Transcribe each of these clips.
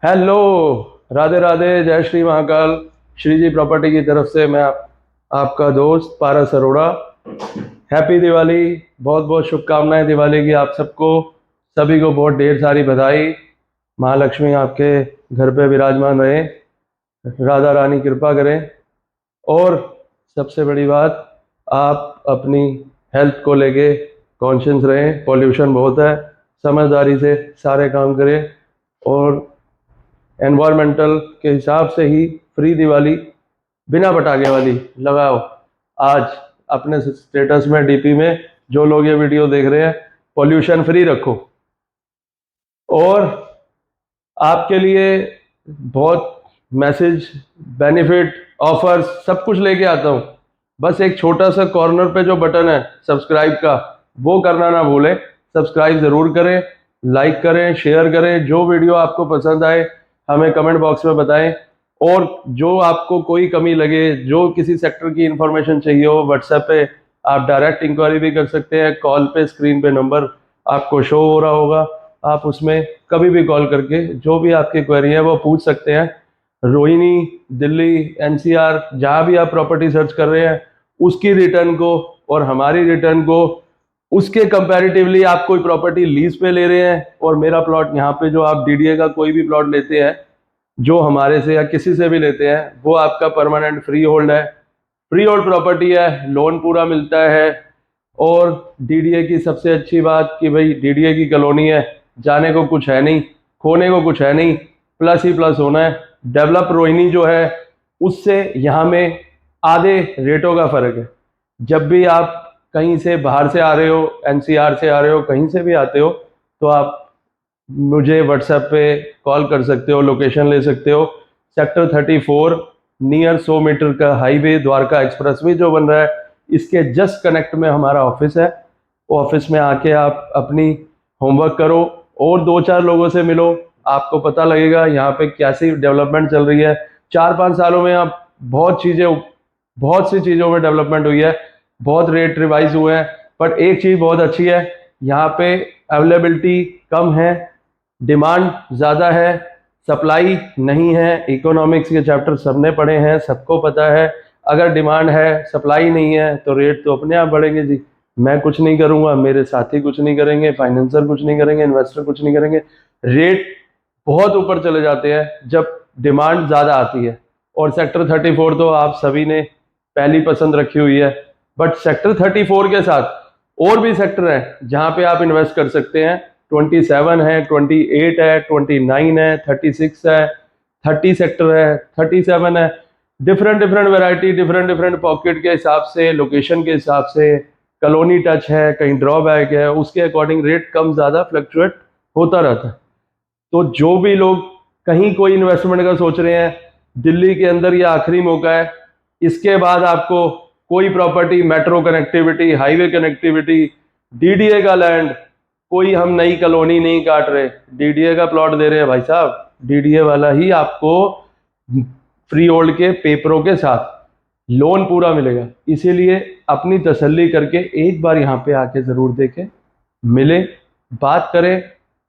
Hello. Radhe Radhe, जय श्री महाकाल। श्री जी property की तरफ से मैं आपका दोस्त पारस अरोड़ा। हैप्पी दिवाली। बहुत बहुत शुभकामनाएं दिवाली की आप सबको। सभी को बहुत ढेर सारी बधाई। महालक्ष्मी आपके घर पे विराजमान रहे, राधा रानी कृपा करें। और सबसे बड़ी बात, आप अपनी हेल्थ को लेके कॉन्शियस रहें। पॉल्यूशन बहुत है, समझदारी से सारे काम करें। और एनवायरमेंटल के हिसाब से ही फ्री दिवाली बिना पटाखे वाली लगाओ। आज अपने स्टेटस में, डीपी में, जो लोग ये वीडियो देख रहे हैं, पॉल्यूशन फ्री रखो। और आपके लिए बहुत मैसेज, बेनिफिट, ऑफर्स सब कुछ लेके आता हूँ। बस एक छोटा सा कॉर्नर पे जो बटन है सब्सक्राइब का, वो करना ना भूलें। सब्सक्राइब ज़रूर करें, लाइक करें, शेयर करें। जो वीडियो आपको पसंद आए हमें कमेंट बॉक्स में बताएं। और जो आपको कोई कमी लगे, जो किसी सेक्टर की इंफॉर्मेशन चाहिए हो, व्हाट्सएप पे आप डायरेक्ट इंक्वायरी भी कर सकते हैं। कॉल पे स्क्रीन पे नंबर आपको शो हो रहा होगा, आप उसमें कभी भी कॉल करके जो भी आपकी क्वेरी है वो पूछ सकते हैं। रोहिणी, दिल्ली, एनसीआर, जहाँ भी आप प्रॉपर्टी सर्च कर रहे हैं, उसकी रिटर्न को और हमारी रिटर्न को, उसके कंपैरेटिवली आप कोई प्रॉपर्टी लीज पे ले रहे हैं और मेरा प्लॉट यहाँ पे, जो आप डीडीए का कोई भी प्लॉट लेते हैं, जो हमारे से या किसी से भी लेते हैं, वो आपका परमानेंट फ्री होल्ड है। फ्री होल्ड प्रॉपर्टी है, लोन पूरा मिलता है। और डीडीए की सबसे अच्छी बात कि भाई डीडीए की कॉलोनी है, जाने को कुछ है नहीं, खोने को कुछ है नहीं, प्लस ही प्लस होना है। डेवलप रोहिणी जो है, उससे यहाँ में आधे रेटों का फर्क है। जब भी आप कहीं से बाहर से आ रहे हो, एनसीआर से आ रहे हो, कहीं से भी आते हो, तो आप मुझे व्हाट्सएप पे कॉल कर सकते हो, लोकेशन ले सकते हो। सेक्टर 34 नियर 100 मीटर का हाईवे, द्वारका एक्सप्रेसवे जो बन रहा है, इसके जस्ट कनेक्ट में हमारा ऑफिस है। वो ऑफिस में आके आप अपनी होमवर्क करो और दो चार लोगों से मिलो। आपको पता लगेगा यहाँ पे कैसी डेवलपमेंट चल रही है। 4-5 सालों में आप बहुत सी चीज़ों में डेवलपमेंट हुई है, बहुत रेट रिवाइज हुए हैं। बट एक चीज़ बहुत अच्छी है, यहाँ पे अवेलेबिलिटी कम है, डिमांड ज़्यादा है, सप्लाई नहीं है। इकोनॉमिक्स के चैप्टर सबने पढ़े हैं, सबको पता है। अगर डिमांड है, सप्लाई नहीं है, तो रेट तो अपने आप बढ़ेंगे जी। मैं कुछ नहीं करूँगा, मेरे साथी कुछ नहीं करेंगे, फाइनेंसर कुछ नहीं करेंगे, इन्वेस्टर कुछ नहीं करेंगे। रेट बहुत ऊपर चले जाते हैं जब डिमांड ज़्यादा आती है। और सेक्टर 34 तो आप सभी ने पहली पसंद रखी हुई है। बट सेक्टर 34 के साथ और भी सेक्टर हैं जहाँ पे आप इन्वेस्ट कर सकते हैं। 27 है, 28 है, 29 है, 36 है, 30 सेक्टर है, 37 है। Different different variety, different different pocket के हिसाब से, लोकेशन के हिसाब से, कॉलोनी टच है, कहीं ड्रॉबैक है, उसके अकॉर्डिंग रेट कम ज़्यादा फ्लक्चुएट होता रहता है। तो जो भी लोग कहीं कोई इन्वेस्टमेंट का सोच रहे हैं, दिल्ली के अंदर ये आखिरी मौका है। इसके बाद आपको कोई property, metro connectivity, highway connectivity, DDA का लैंड, कोई हम नई कॉलोनी नहीं काट रहे, डीडीए का प्लॉट दे रहे हैं भाई साहब। डीडीए वाला ही आपको फ्री होल्ड के पेपरों के साथ लोन पूरा मिलेगा। इसीलिए अपनी तसल्ली करके एक बार यहाँ पे आके जरूर देखें, मिले, बात करें।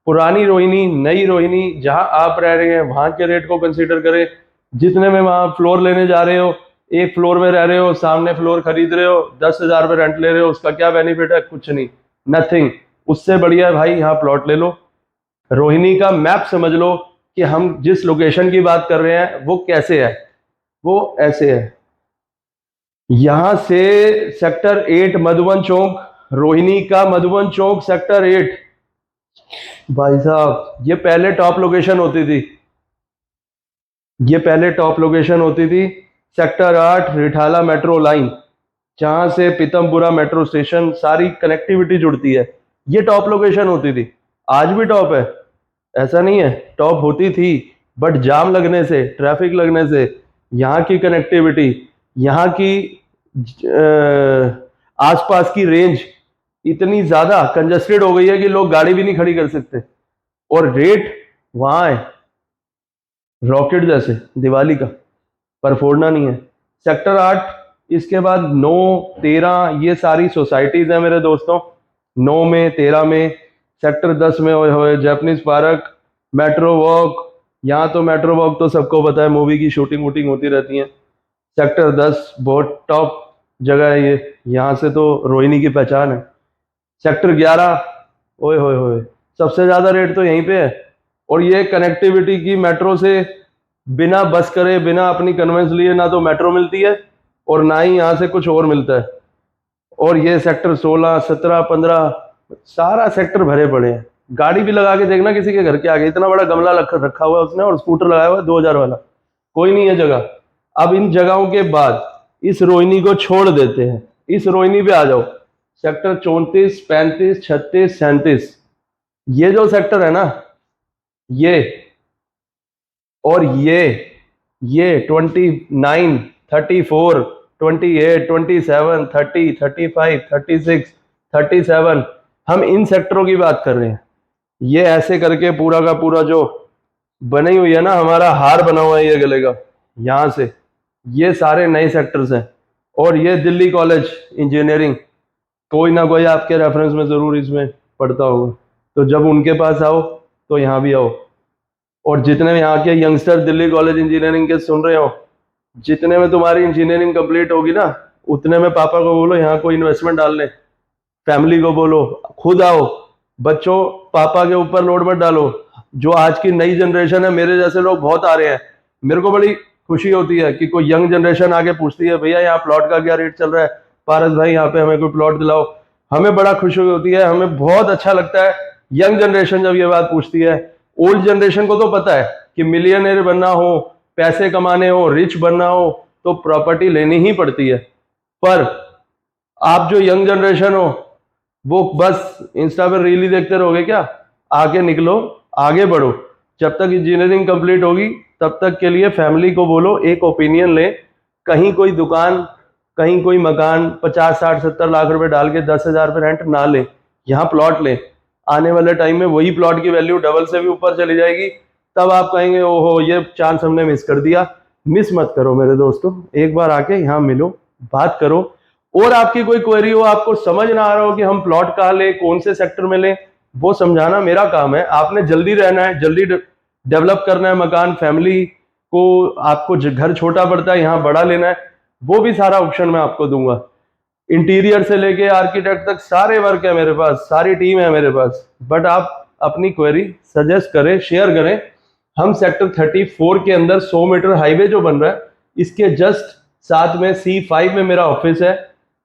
पुरानी रोहिणी, नई रोहिणी, जहां आप रह रहे हैं वहां के रेट को कंसीडर करें। जितने में वहां फ्लोर लेने जा रहे हो, एक फ्लोर में रह रहे हो, सामने फ्लोर खरीद रहे हो, 10,000 रुपये रेंट ले रहे हो, उसका क्या बेनिफिट है? कुछ नहीं, नथिंग। उससे बढ़िया है भाई यहाँ प्लॉट ले लो। रोहिणी का मैप समझ लो कि हम जिस लोकेशन की बात कर रहे हैं वो कैसे है। वो ऐसे है, यहां से सेक्टर 8 मधुबन चौक, रोहिणी का मधुबन चौक सेक्टर 8। भाई साहब ये पहले टॉप लोकेशन होती थी, ये पहले टॉप लोकेशन होती थी। सेक्टर 8 रिठाला मेट्रो लाइन, जहां से पीतमपुरा मेट्रो स्टेशन, सारी कनेक्टिविटी जुड़ती है, ये टॉप लोकेशन होती थी। आज भी टॉप है, ऐसा नहीं है, टॉप होती थी। बट जाम लगने से, ट्रैफिक लगने से, यहाँ की कनेक्टिविटी, यहाँ की आसपास की रेंज इतनी ज्यादा कंजेस्टेड हो गई है कि लोग गाड़ी भी नहीं खड़ी कर सकते। और रेट वहां है रॉकेट जैसे, दिवाली का, पर फोड़ना नहीं है। सेक्टर 8, इसके बाद 9, 13, ये सारी सोसाइटीज हैं मेरे दोस्तों। 9 में, 13 में, सेक्टर 10 में ओए होए जापानीज पार्क, मेट्रो वॉक, यहाँ तो मेट्रो वॉक तो सबको पता है, मूवी की शूटिंग वूटिंग होती रहती है। सेक्टर 10 बहुत टॉप जगह है ये, यहाँ से तो रोहिणी की पहचान है। सेक्टर 11, ओए होए होए, सबसे ज्यादा रेट तो यहीं पे है। और ये कनेक्टिविटी की मेट्रो से बिना बस करे, बिना अपनी कन्वेंस लिए ना तो मेट्रो मिलती है और ना ही यहाँ से कुछ और मिलता है। और ये सेक्टर 16, 17, 15 सारा सेक्टर भरे पड़े हैं। गाड़ी भी लगा के देखना किसी के घर के आगे, इतना बड़ा गमला रखा हुआ है उसने, और स्कूटर लगाया हुआ है 2000 वाला, कोई नहीं है जगह। अब इन जगहों के बाद इस रोहिणी को छोड़ देते हैं, इस रोहिणी पे आ जाओ। सेक्टर 34, 35, 36, 37, ये जो सेक्टर है ना, ये और ये 29, 34, 28, 27, 30, 35, 36, 37, हम इन सेक्टरों की बात कर रहे हैं। ये ऐसे करके पूरा का पूरा जो बनी हुई है ना, हमारा हार बना हुआ है ये गले का, यहाँ से ये सारे नए सेक्टर्स हैं। और ये दिल्ली कॉलेज इंजीनियरिंग, कोई ना कोई आपके रेफरेंस में जरूर इसमें पढ़ता होगा, तो जब उनके पास आओ तो यहाँ भी आओ। और जितने यहाँ के यंगस्टर दिल्ली कॉलेज इंजीनियरिंग के सुन रहे हो, जितने में तुम्हारी इंजीनियरिंग कंप्लीट होगी ना, उतने में पापा को बोलो यहाँ कोई इन्वेस्टमेंट डाल ले, फैमिली को बोलो खुद आओ। बच्चों, पापा के ऊपर लोड मत डालो। जो आज की नई जनरेशन है, मेरे जैसे लोग बहुत आ रहे हैं, मेरे को बड़ी खुशी होती है कि कोई यंग जनरेशन आके पूछती है भैया यहाँ प्लॉट का क्या रेट चल रहा है, पारस भाई यहाँ पे हमें कोई प्लॉट दिलाओ। हमें बड़ा खुशी होती है, हमें बहुत अच्छा लगता है यंग जनरेशन जब ये बात पूछती है। ओल्ड जनरेशन को तो पता है कि मिलियनर बनना हो, पैसे कमाने हो, रिच बनना हो तो प्रॉपर्टी लेनी ही पड़ती है। पर आप जो यंग जनरेशन हो, वो बस इंस्टा पर रील ही देखते रहोगे क्या? आगे निकलो, आगे बढ़ो। जब तक इंजीनियरिंग कंप्लीट होगी तब तक के लिए फैमिली को बोलो एक ओपिनियन ले, कहीं कोई दुकान, कहीं कोई मकान 50, 60, 70 लाख रुपए डाल के 10,000 पे रेंट ना ले, यहाँ प्लॉट ले। आने वाले टाइम में वही प्लॉट की वैल्यू डबल से भी ऊपर चली जाएगी, तब आप कहेंगे ओहो ये चांस हमने मिस कर दिया। मिस मत करो मेरे दोस्तों, एक बार आके यहाँ मिलो, बात करो। और आपकी कोई क्वेरी हो, आपको समझ ना आ रहा हो कि हम प्लॉट कहाँ ले, कौन से सेक्टर में ले, वो समझाना मेरा काम है। आपने जल्दी रहना है, जल्दी डेवलप करना है मकान, फैमिली को आपको घर छोटा पड़ता है, यहाँ बड़ा लेना है, वो भी सारा ऑप्शन मैं आपको दूंगा। इंटीरियर से लेके आर्किटेक्ट तक सारे वर्क है मेरे पास, सारी टीम है मेरे पास। बट आप अपनी क्वेरी सजेस्ट करें, शेयर करें। हम सेक्टर 34 के अंदर 100 मीटर हाईवे जो बन रहा है, इसके जस्ट साथ में C5 में मेरा ऑफिस है।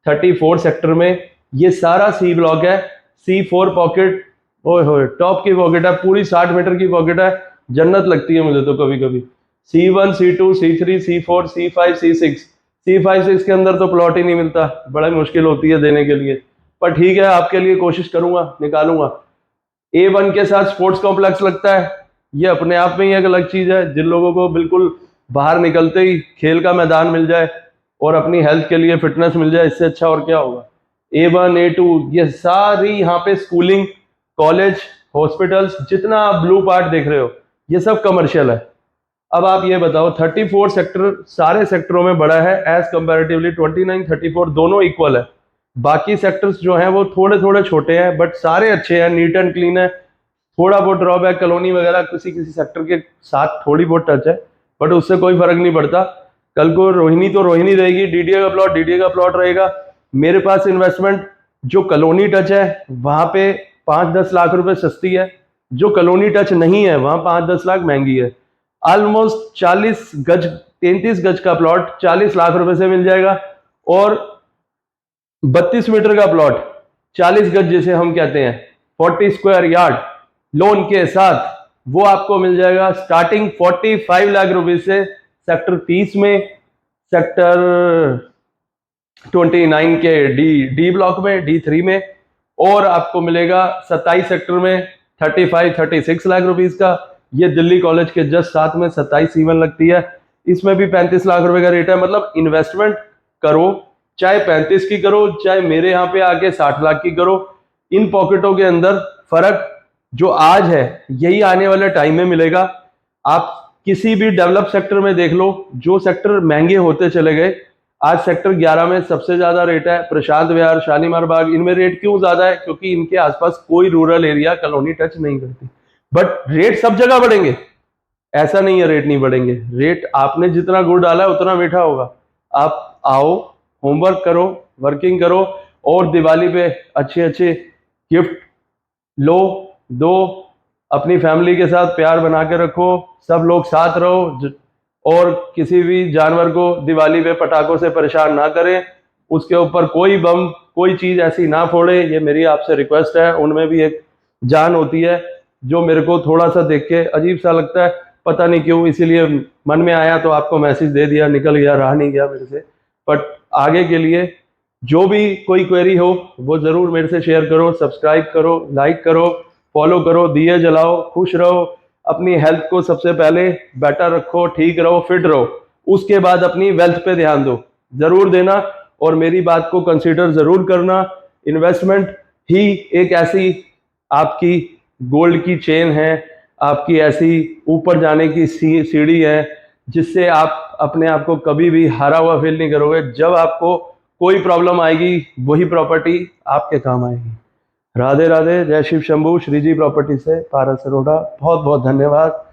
34 सेक्टर में ये सारा C ब्लॉक है। C4 पॉकेट, ओए होए टॉप की पॉकेट है, पूरी 60 मीटर की पॉकेट है, जन्नत लगती है मुझे तो कभी कभी। C1, C2, C3, C4, C5, C6, C5, 6 के अंदर तो प्लॉट ही नहीं मिलता, बड़ा मुश्किल होती है देने के लिए। पर ठीक है, आपके लिए कोशिश करूंगा, निकालूंगा। A1 के साथ स्पोर्ट्स कॉम्प्लेक्स लगता है, ये अपने आप में ही एक अलग चीज है। जिन लोगों को बिल्कुल बाहर निकलते ही खेल का मैदान मिल जाए और अपनी हेल्थ के लिए फिटनेस मिल जाए, इससे अच्छा और क्या होगा। A1, A2 ये सारी यहाँ पे स्कूलिंग, कॉलेज, हॉस्पिटल्स, जितना आप ब्लू पार्ट देख रहे हो ये सब कमर्शियल है। अब आप ये बताओ, 34 सेक्टर सारे सेक्टरों में बड़ा है एज कंपैरेटिवली। 29, 34 दोनों इक्वल है। बाकी सेक्टर्स जो हैं वो थोड़े थोड़े छोटे हैं, बट सारे अच्छे हैं, नीट एंड क्लीन है। थोड़ा बहुत ड्रॉबैक कॉलोनी वगैरह किसी किसी सेक्टर के साथ थोड़ी बहुत टच है, बट उससे कोई फर्क नहीं पड़ता। कल को रोहिणी तो रोहिणी रहेगी, डीडीए का प्लॉट डीडीए का प्लॉट रहेगा। मेरे पास इन्वेस्टमेंट जो कॉलोनी टच है वहां पे 5-10 लाख रुपए सस्ती है, जो कॉलोनी टच नहीं है वहां 5-10 लाख महंगी है। ऑलमोस्ट 40 गज, 33 गज का प्लॉट 40 लाख रुपए से मिल जाएगा, और 32 मीटर का प्लॉट 40 गज जिसे हम कहते हैं 40 स्क्वायर यार्ड लोन के साथ, वो आपको मिल जाएगा स्टार्टिंग 45 लाख रुपए से सेक्टर 30 में, सेक्टर 29 के डी ब्लॉक में, D3 में। और आपको मिलेगा 27 सेक्टर में 35-36 लाख रुपीस का। ये दिल्ली कॉलेज के जस्ट साथ में 27 C1 लगती है, इसमें भी 35 लाख रुपए का रेट है। मतलब इन्वेस्टमेंट करो, चाहे 35 की करो, चाहे मेरे यहाँ पे आके 60 लाख की करो, इन पॉकेटों के अंदर फर्क जो आज है यही आने वाले टाइम में मिलेगा। आप किसी भी डेवलप सेक्टर में देख लो, जो सेक्टर महंगे होते चले गए, आज सेक्टर 11 में सबसे ज्यादा रेट है। प्रशांत विहार, शालीमार बाग, इनमें रेट क्यों ज्यादा है? क्योंकि इनके आसपास कोई रूरल एरिया कॉलोनी टच नहीं करती। बट रेट सब जगह बढ़ेंगे, ऐसा नहीं है रेट नहीं बढ़ेंगे, रेट आपने जितना गुड़ डाला है उतना मीठा होगा। आप आओ, होमवर्क करो, वर्किंग करो, और दिवाली पे अच्छे अच्छे गिफ्ट लो, दो, अपनी फैमिली के साथ प्यार बना के रखो, सब लोग साथ रहो, और किसी भी जानवर को दिवाली पे पटाखों से परेशान ना करें, उसके ऊपर कोई बम कोई चीज ऐसी ना फोड़े, ये मेरी आपसे रिक्वेस्ट है। उनमें भी एक जान होती है, जो मेरे को थोड़ा सा देख के अजीब सा लगता है, पता नहीं क्यों, इसीलिए मन में आया तो आपको मैसेज दे दिया, निकल गया, रहा नहीं गया मेरे से। बट आगे के लिए जो भी कोई क्वेरी हो वो जरूर मेरे से शेयर करो, सब्सक्राइब करो, लाइक करो, फॉलो करो, दिए जलाओ, खुश रहो, अपनी हेल्थ को सबसे पहले बेटर रखो, ठीक रहो, फिट रहो, उसके बाद अपनी वेल्थ पे ध्यान दो, जरूर देना। और मेरी बात को कंसीडर जरूर करना। इन्वेस्टमेंट ही एक ऐसी आपकी गोल्ड की चेन है, आपकी ऐसी ऊपर जाने की सीढ़ी है, जिससे आप अपने आप को कभी भी हारा हुआ फील नहीं करोगे। जब आपको कोई प्रॉब्लम आएगी, वही प्रॉपर्टी आपके काम आएगी। राधे राधे, जय शिव शंभू, श्रीजी प्रॉपर्टी से पारस अरोड़ा, बहुत बहुत धन्यवाद,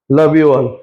लव यू ऑल।